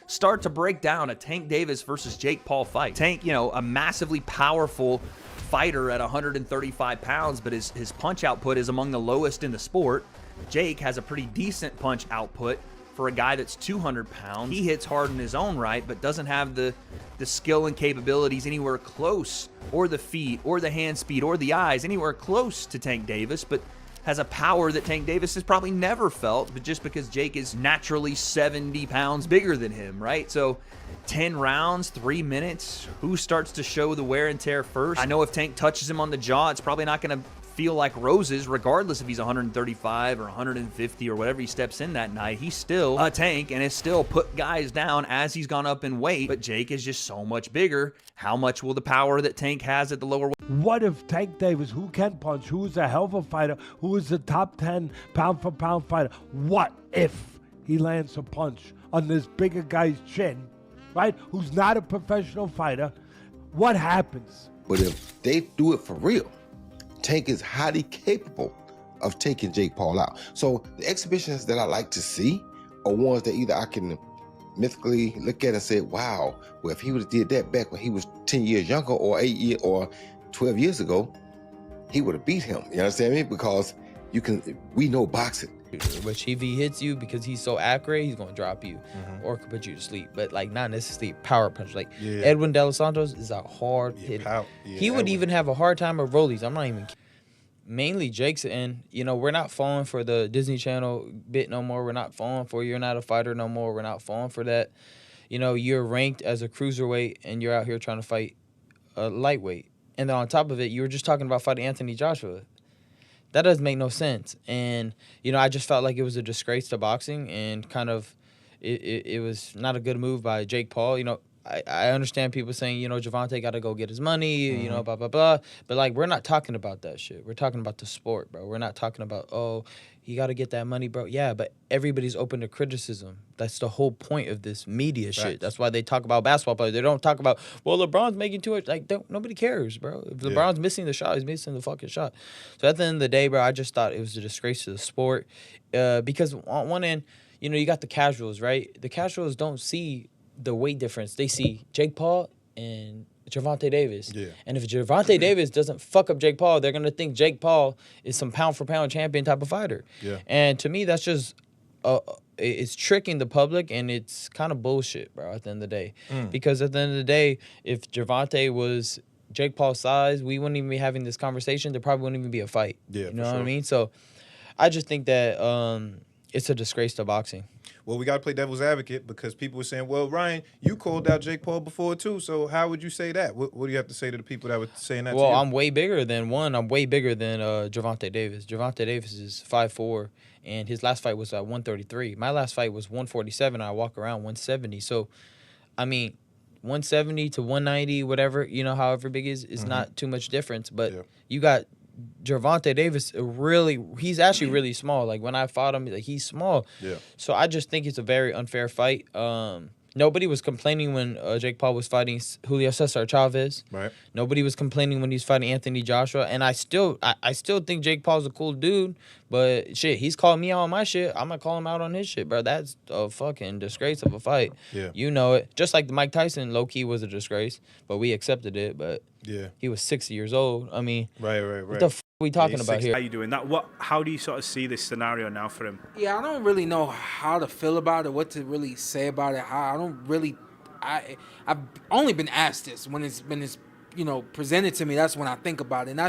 start to break down a Tank Davis versus Jake Paul fight. Tank, you know, a massively powerful fighter at 135 pounds, but his punch output is among the lowest in the sport. Jake has a pretty decent punch output for a guy that's 200 pounds. He hits hard in his own right, but doesn't have the skill and capabilities anywhere close, or the feet, or the hand speed, or the eyes anywhere close to Tank Davis, but has a power that Tank Davis has probably never felt, but just because Jake is naturally 70 pounds bigger than him, right? So 10 rounds, 3 minutes, who starts to show the wear and tear first? I know if Tank touches him on the jaw, it's probably not going to feel like roses, regardless if he's 135 or 150 or whatever he steps in that night. He's still a Tank and has still put guys down as he's gone up in weight, but Jake is just so much bigger. How much will the power that Tank has at the lower weight? What if Tank Davis, who can punch, who is a hell of a fighter, who is a top 10 pound-for-pound fighter, what if he lands a punch on this bigger guy's chin, right, who's not a professional fighter? What happens? But if they do it for real, Tank is highly capable of taking Jake Paul out. So the exhibitions that I like to see are ones that either I can mythically look at and say, wow, well, if he would have did that back when he was 10 years younger or 8 years or 12 years he would have beat him. You understand me? Because we know boxing. Which if he hits you because he's so accurate, he's gonna drop you or could put you to sleep. But like not necessarily power punch. Like Edwin De Los Santos is a hard hitter. He would even have a hard time with rollies. I'm not even kidding. Mainly Jake's, and you know, we're not falling for the Disney Channel bit no more. We're not falling for you're not a fighter no more. We're not falling for that. You know, you're ranked as a cruiserweight and you're out here trying to fight a lightweight. And then on top of it, you were just talking about fighting Anthony Joshua. That doesn't make no sense. And, you know, I just felt like it was a disgrace to boxing and kind of it was not a good move by Jake Paul. You know, I understand people saying, you know, Gervonta got to go get his money, you know, blah, blah, blah. But, like, we're not talking about that shit. We're talking about the sport, bro. We're not talking about, oh, you got to get that money, bro. Yeah, but everybody's open to criticism. That's the whole point of this media shit. That's why they talk about basketball players. They don't talk about, well, LeBron's making too much. Like, nobody cares, bro. If LeBron's missing the shot, he's missing the fucking shot. So at the end of the day, bro, I just thought it was a disgrace to the sport. Because on one end, you know, you got the casuals, right? The casuals don't see the weight difference. They see Jake Paul and Gervonta Davis. Yeah. And if Gervonta Davis doesn't fuck up Jake Paul, they're going to think Jake Paul is some pound-for-pound champion type of fighter. Yeah. And to me, that's just it's tricking the public, and it's kind of bullshit, bro, at the end of the day. Because at the end of the day, if Gervonta was Jake Paul's size, we wouldn't even be having this conversation. There probably wouldn't even be a fight. Yeah, you know what I mean? So I just think that it's a disgrace to boxing. Well, we got to play devil's advocate because people were saying, well, Ryan, you called out Jake Paul before, too, so how would you say that? What do you have to say to the people that were saying that to you? Well, I'm way bigger than Gervonta Davis. Gervonta Davis is 5'4", and his last fight was at 133. My last fight was 147, and I walk around 170. So, I mean, 170 to 190, whatever, you know, however big is not too much difference. But you got Gervonta Davis, he's actually really small. Like, when I fought him, like, he's small. Yeah. So I just think it's a very unfair fight. Nobody was complaining when Jake Paul was fighting Julio Cesar Chavez. Right. Nobody was complaining when he's fighting Anthony Joshua. And I still think Jake Paul's a cool dude. But shit, he's calling me out on my shit. I'm gonna call him out on his shit, bro. That's a fucking disgrace of a fight. Yeah. You know it. Just like the Mike Tyson, low key was a disgrace, but we accepted it. But he was 60 years old. I mean, right. What the f are we talking about here? How are you doing that? How do you sort of see this scenario now for him? Yeah, I don't really know how to feel about it, what to really say about it. I've only been asked this when it's you know, presented to me. That's when I think about it, and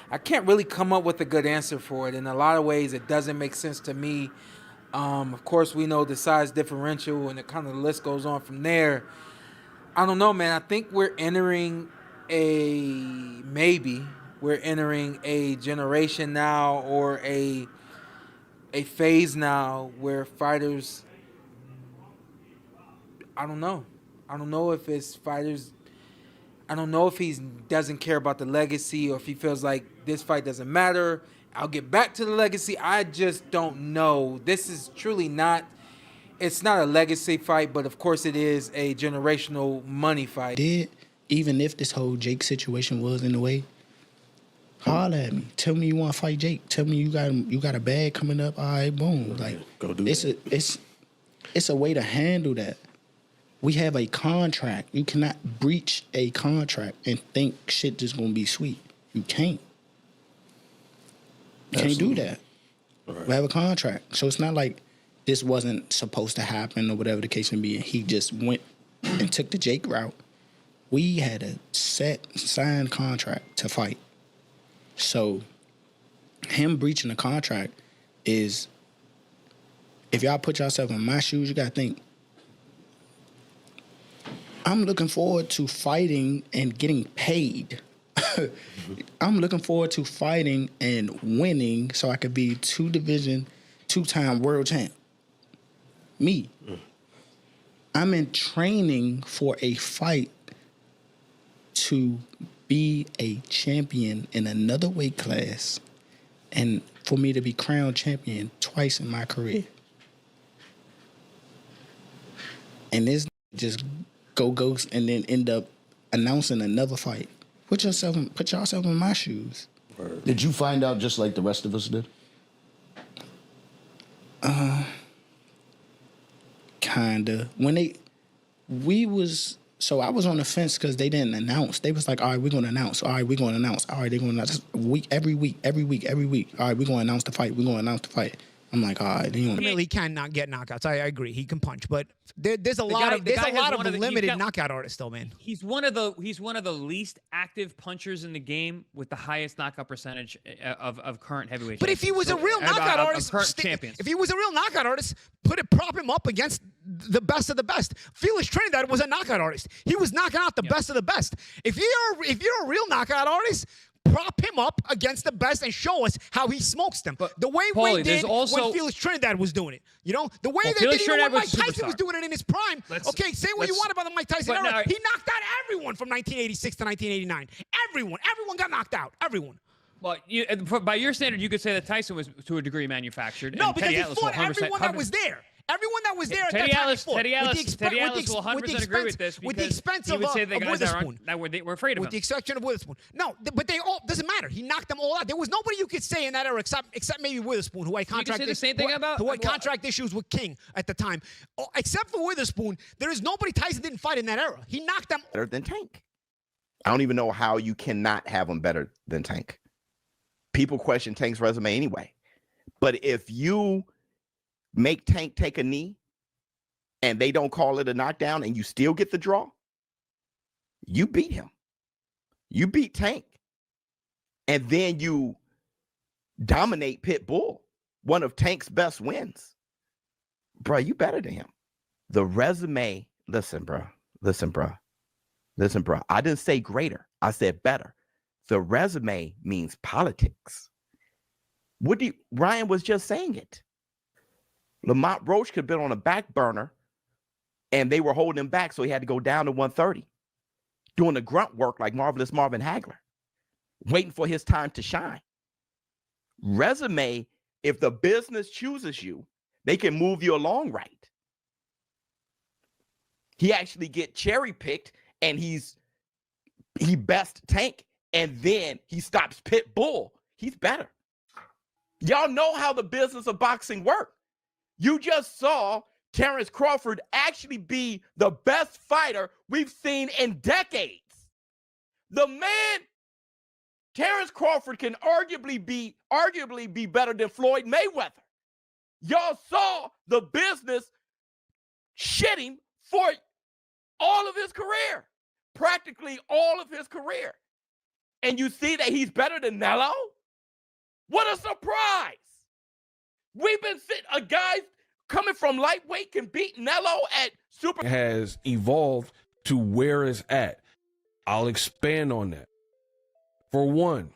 I can't really come up with a good answer for it. In a lot of ways, it doesn't make sense to me. Of course, we know the size differential, and the list goes on from there. I don't know, man. I think we're entering a generation now, or a phase now where fighters, I don't know if it's fighters, I don't know if he doesn't care about the legacy, or if he feels like this fight doesn't matter, I'll get back to the legacy. I just don't know. This is truly it's not a legacy fight, but of course it is a generational money fight. Even if this whole Jake situation was in the way, holler at me. Tell me you want to fight Jake. Tell me you got a bag coming up. All right, boom. Like, go do it. it's a way to handle that. We have a contract. You cannot breach a contract and think shit just gonna be sweet. You can't. You can't do that. Right. We have a contract. So it's not like this wasn't supposed to happen or whatever the case may be. And he just went and took the Jake route. We had a signed contract to fight. So him breaching the contract is, if y'all put yourself in my shoes, you gotta think, I'm looking forward to fighting and getting paid. I'm looking forward to fighting and winning so I could be two-time world champ. Me. I'm in training for a fight to be a champion in another weight class and for me to be crowned champion twice in my career. And this just go and then end up announcing another fight. Put yourself in my shoes. Did you find out just like the rest of us did? Kinda. So I was on the fence because they didn't announce. They was like, all right, we're going to announce. All right, we're going to announce. All right, they're going to announce. Every week. All right, we're going to announce the fight. We're going to announce the fight. I'm like, all right. Ultimately, cannot get knockouts. I agree. He can punch, but there's a lot of limited knockout artists, though, man. He's one of the least active punchers in the game with the highest knockout percentage of current heavyweight. But if he was a real knockout artist, if he was a real knockout artist, prop him up against the best of the best. Felix Trinidad was a knockout artist. He was knocking out the best of the best. If you're a real knockout artist, prop him up against the best and show us how he smokes them. But the way we did when Felix Trinidad was doing it. You know? The way they did it when Mike Tyson was doing it in his prime. Say what you want about the Mike Tyson era. He knocked out everyone from 1986 to 1989. Everyone got knocked out. Everyone. Well, by your standard, you could say that Tyson was, to a degree, manufactured. No, because he fought everyone that was there. Everyone that was there at that time fought. Teddy Ellis will 100% agree with this because with the expense of Witherspoon. That were afraid of him. With the exception of Witherspoon. No, but they all, doesn't matter. He knocked them all out. There was nobody you could say in that era except maybe Witherspoon, who had contract issues with King at the time. Except for Witherspoon, there is nobody Tyson didn't fight in that era. He knocked them better than Tank. I don't even know how you cannot have him better than Tank. People question Tank's resume anyway. But if you make Tank take a knee and they don't call it a knockdown and you still get the draw, you beat him. You beat Tank. And then you dominate Pitbull, one of Tank's best wins. Bro, you better than him. The resume, listen, bro. I didn't say greater. I said better. The resume means politics. Ryan was just saying it. Lamont Roach could have been on a back burner and they were holding him back, so he had to go down to 130, doing the grunt work like Marvelous Marvin Hagler, waiting for his time to shine. Resume, if the business chooses you, they can move you along right. He actually get cherry-picked and he best Tank, and then he stops Pitbull. He's better. Y'all know how the business of boxing works. You just saw Terrence Crawford actually be the best fighter we've seen in decades. The man, Terrence Crawford, can arguably be better than Floyd Mayweather. Y'all saw the business shit him for all of his career, practically all of his career. And you see that he's better than Nello? What a surprise. We've been sitting, a guy coming from lightweight can beat Nello at super. Has evolved to where it's at. I'll expand on that. For one,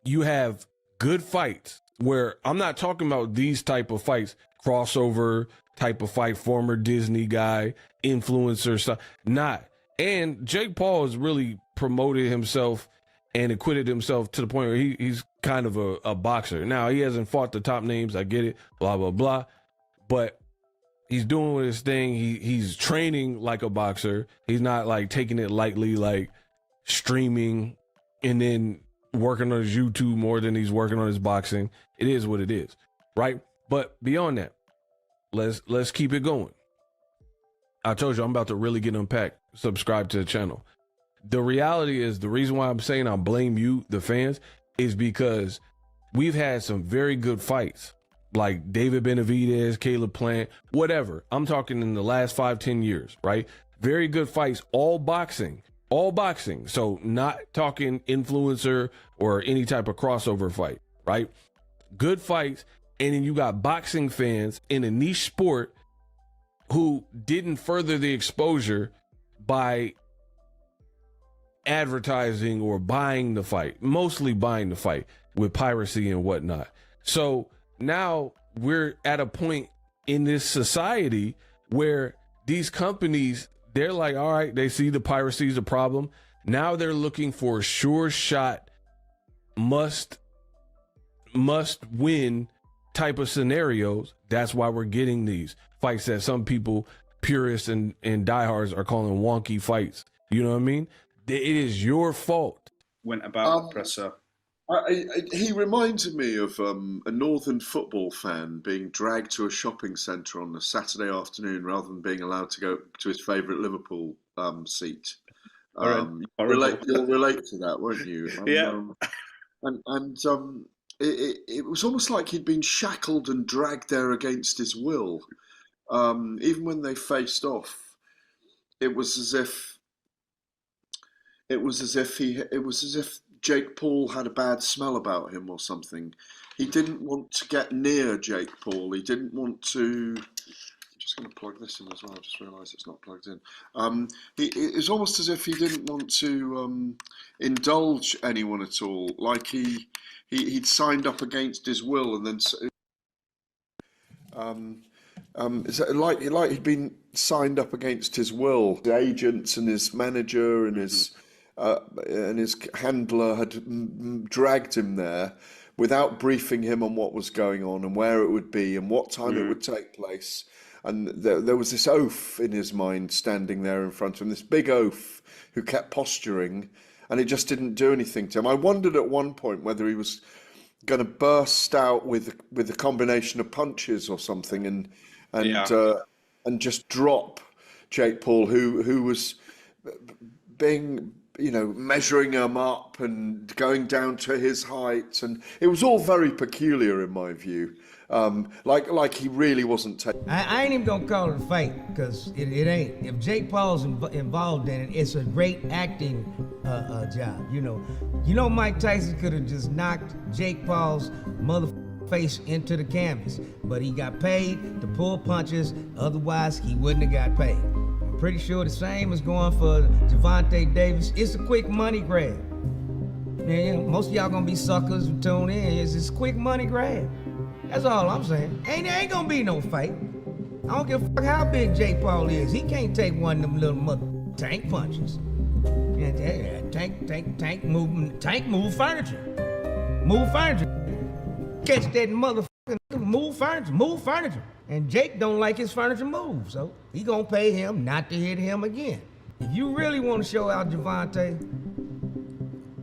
you have good fights where I'm not talking about these type of fights, crossover type of fight, former Disney guy, influencer stuff. Not. And Jake Paul has really promoted himself and acquitted himself to the point where he's kind of a boxer. Now, he hasn't fought the top names. I get it, blah, blah, blah. But he's doing his thing. He's training like a boxer. He's not like taking it lightly, like streaming and then working on his YouTube more than he's working on his boxing. It is what it is, right? But beyond that, let's keep it going. I told you I'm about to really get unpacked. Subscribe to the channel. The reality is, the reason why I'm saying I blame you, the fans, is because we've had some very good fights, like David Benavidez, Caleb Plant, whatever. I'm talking in the last 5-10 years, right? Very good fights, all boxing. So not talking influencer or any type of crossover fight, right? Good fights. And then you got boxing fans in a niche sport who didn't further the exposure by advertising or buying the fight, mostly buying the fight with piracy and whatnot. So now we're at a point in this society where these companies, they're like, all right, they see the piracy is a problem. Now they're looking for sure shot, must win type of scenarios. That's why we're getting these fights that some people, purists and diehards, are calling wonky fights. You know what I mean? It is your fault. Went about the presser. He reminded me of a northern football fan being dragged to a shopping centre on a Saturday afternoon rather than being allowed to go to his favourite Liverpool seat. You'll relate to that, won't you? It was almost like he'd been shackled and dragged there against his will. Even when they faced off, it was as if Jake Paul had a bad smell about him or something. He didn't want to get near Jake Paul. He didn't want to. I'm just going to plug this in as well. I just realised it's not plugged in. It was almost as if he didn't want to indulge anyone at all. Like he'd signed up against his will, and then like he'd been signed up against his will. The agents and his manager and his handler had dragged him there without briefing him on what was going on and where it would be and what time it would take place. And there was this oaf in his mind standing there in front of him, this big oaf who kept posturing, and it just didn't do anything to him. I wondered at one point whether he was going to burst out with a combination of punches or something and just drop Jake Paul, who was being, measuring him up and going down to his height, and it was all very peculiar in my view. Like he really wasn't taking. I ain't even gonna call it a fight, because it ain't. If Jake Paul's involved in it, it's a great acting job. You know Mike Tyson could have just knocked Jake Paul's face into the canvas, but he got paid to pull punches. Otherwise, he wouldn't have got paid. I'm pretty sure the same is going for Gervonta Davis. It's a quick money grab. Most of y'all gonna be suckers who tune in. It's this quick money grab. That's all I'm saying. Ain't gonna be no fight. I don't give a fuck how big Jake Paul is. He can't take one of them little tank punches. Tank move furniture. Move furniture. Catch that motherfucking move furniture. And Jake don't like his furniture move, so he gonna pay him not to hit him again. If you really want to show out Gervonta,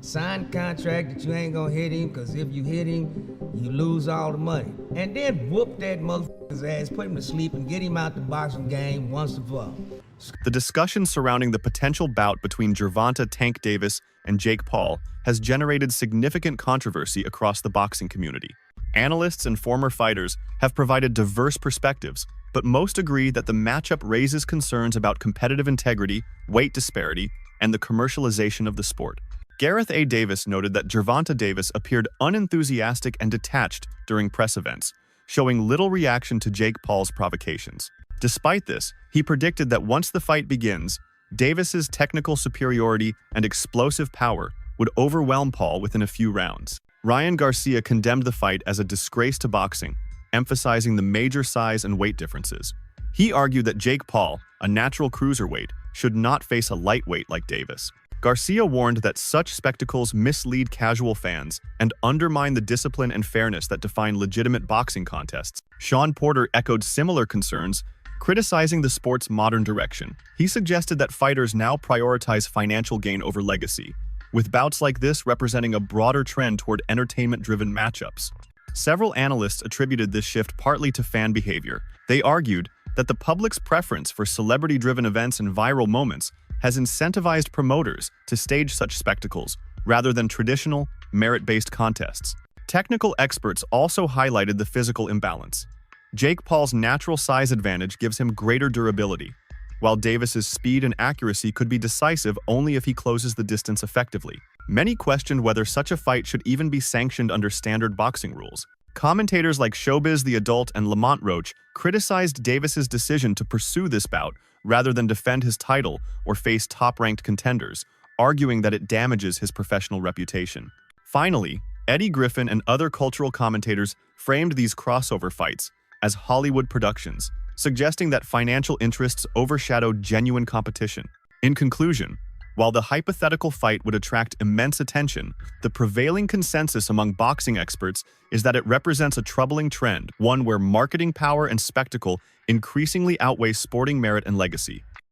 sign a contract that you ain't gonna hit him, because if you hit him, you lose all the money. And then whoop that motherfucker's ass, put him to sleep, and get him out the boxing game once and for all. The discussion surrounding the potential bout between Gervonta Tank Davis and Jake Paul has generated significant controversy across the boxing community. Analysts and former fighters have provided diverse perspectives, but most agree that the matchup raises concerns about competitive integrity, weight disparity, and the commercialization of the sport. Gareth A. Davis noted that Gervonta Davis appeared unenthusiastic and detached during press events, showing little reaction to Jake Paul's provocations. Despite this, he predicted that once the fight begins, Davis's technical superiority and explosive power would overwhelm Paul within a few rounds. Ryan Garcia condemned the fight as a disgrace to boxing, emphasizing the major size and weight differences. He argued that Jake Paul, a natural cruiserweight, should not face a lightweight like Davis. Garcia warned that such spectacles mislead casual fans and undermine the discipline and fairness that define legitimate boxing contests. Sean Porter echoed similar concerns, criticizing the sport's modern direction. He suggested that fighters now prioritize financial gain over legacy, with bouts like this representing a broader trend toward entertainment-driven matchups. Several analysts attributed this shift partly to fan behavior. They argued that the public's preference for celebrity-driven events and viral moments has incentivized promoters to stage such spectacles rather than traditional, merit-based contests. Technical experts also highlighted the physical imbalance. Jake Paul's natural size advantage gives him greater durability, while Davis's speed and accuracy could be decisive only if he closes the distance effectively. Many questioned whether such a fight should even be sanctioned under standard boxing rules. Commentators like Showbiz the Adult and Lamont Roach criticized Davis's decision to pursue this bout rather than defend his title or face top-ranked contenders, arguing that it damages his professional reputation. Finally, Eddie Griffin and other cultural commentators framed these crossover fights as Hollywood productions, suggesting that financial interests overshadowed genuine competition. In conclusion, while the hypothetical fight would attract immense attention, the prevailing consensus among boxing experts is that it represents a troubling trend, one where marketing power and spectacle increasingly outweigh sporting merit and legacy.